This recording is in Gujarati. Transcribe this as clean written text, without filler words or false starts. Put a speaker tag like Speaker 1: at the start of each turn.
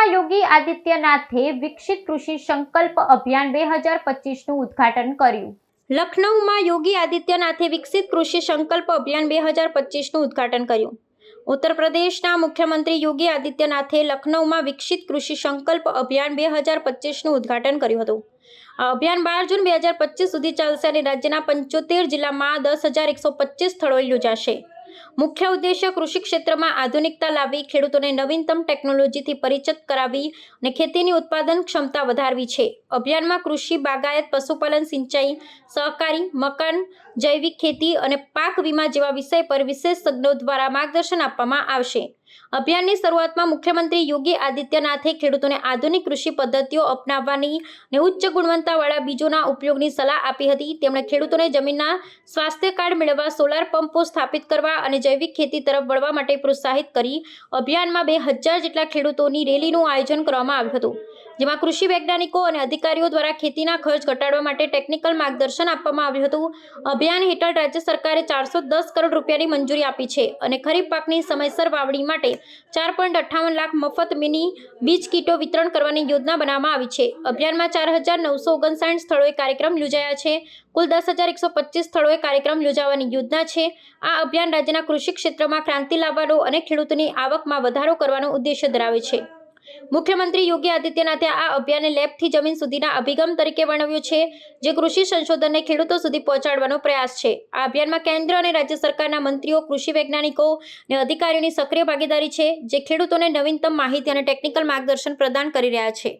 Speaker 1: લખનૌમાં યોગી આદિત્યનાથે વિકસિત કૃષિ સંકલ્પ અભિયાન 2025નું ઉદ્ઘાટન કર્યું। લખનૌમાં યોગી આદિત્યનાથે વિકસિત કૃષિ સંકલ્પ અભિયાન 2025નું ઉદ્ઘાટન કર્યું। ઉત્તર પ્રદેશના મુખ્યમંત્રી યોગી આદિત્યનાથે લખનૌમાં વિકસિત કૃષિ સંકલ્પ અભિયાન 2025નું ઉદ્ઘાટન કર્યું હતું। આ અભિયાન 12 જૂન 2025 સુધી ચાલશે અને રાજ્યના 75 જિલ્લામાં 10,125 સ્થળોએ યોજાશે। મુખ્ય ઉદ્દેશ્ય કૃષિ ક્ષેત્રમાં આધુનિકતા લાવી, ખેડૂતોને નવીનતમ ટેકનોલોજીથી પરિચિત કરાવી અને ખેતીની ઉત્પાદન ક્ષમતા વધારવી છે। અભિયાનમાં કૃષિ, બાગાયત, પશુપાલન, સિંચાઈ, સહકારી, મકાન, જૈવિક ખેતી અને પાક વીમા જેવા વિષય પર વિશેષજ્ઞો દ્વારા માર્ગદર્શન આપવામાં આવશે। અભિયાનની શરૂઆતમાં મુખ્યમંત્રી યોગી આદિત્યનાથે ખેડૂતોને આધુનિક કૃષિ પદ્ધતિઓ અપનાવવાની અને ઉચ્ચ ગુણવત્તાવાળા બીજોના ઉપયોગની સલાહ આપી હતી। તેમણે ખેડૂતોને જમીનના સ્વાસ્થ્ય કાર્ડ મેળવવા, સોલાર પંપો સ્થાપિત કરવા અને જૈવિક ખેતી તરફ વળવા માટે પ્રોત્સાહિત કરી। અભિયાનમાં 2000 જેટલા ખેડૂતોની રેલીનું આયોજન કરવામાં આવ્યું હતું, જેમાં કૃષિ વૈજ્ઞાનિકો અને અધિકારીઓ દ્વારા ખેતીના ખર્ચ ઘટાડવા માટે ટેકનિકલ માર્ગદર્શન આપવામાં આવ્યું હતું। અભિયાન હેઠળ રાજ્ય સરકારે 410 કરોડ રૂપિયાની મંજૂરી આપી છે અને ખરીફ પાકની સમયસર વાવણી માટે 4.58 લાખ મફત મિની બીજ કીટો વિતરણ કરવાની યોજના બનાવવામાં આવી છે। અભિયાનમાં 4,959 સ્થળોએ કાર્યક્રમ યોજાયા છે। કુલ 10,125 સ્થળોએ કાર્યક્રમ યોજવાની યોજના છે। આ અભિયાન રાજ્યના કૃષિ ક્ષેત્રમાં ક્રાંતિ લાવવાનો અને ખેડૂતોની આવકમાં વધારો કરવાનો ઉદ્દેશ્ય ધરાવે છે। મુખ્યમંત્રી યોગી આદિત્યનાથે આ અભિયાનને લેબથી જમીન સુધીના અભિગમ તરીકે વર્ણવ્યું છે, જે કૃષિ સંશોધનને ખેડૂતો સુધી પહોંચાડવાનો પ્રયાસ છે। આ અભિયાનમાં કેન્દ્ર અને રાજ્ય સરકારના મંત્રીઓ, કૃષિ વૈજ્ઞાનિકો અને અધિકારીઓની સક્રિય ભાગીદારી છે, જે ખેડૂતોને નવીનતમ માહિતી અને ટેકનિકલ માર્ગદર્શન પ્રદાન કરી રહ્યા છે।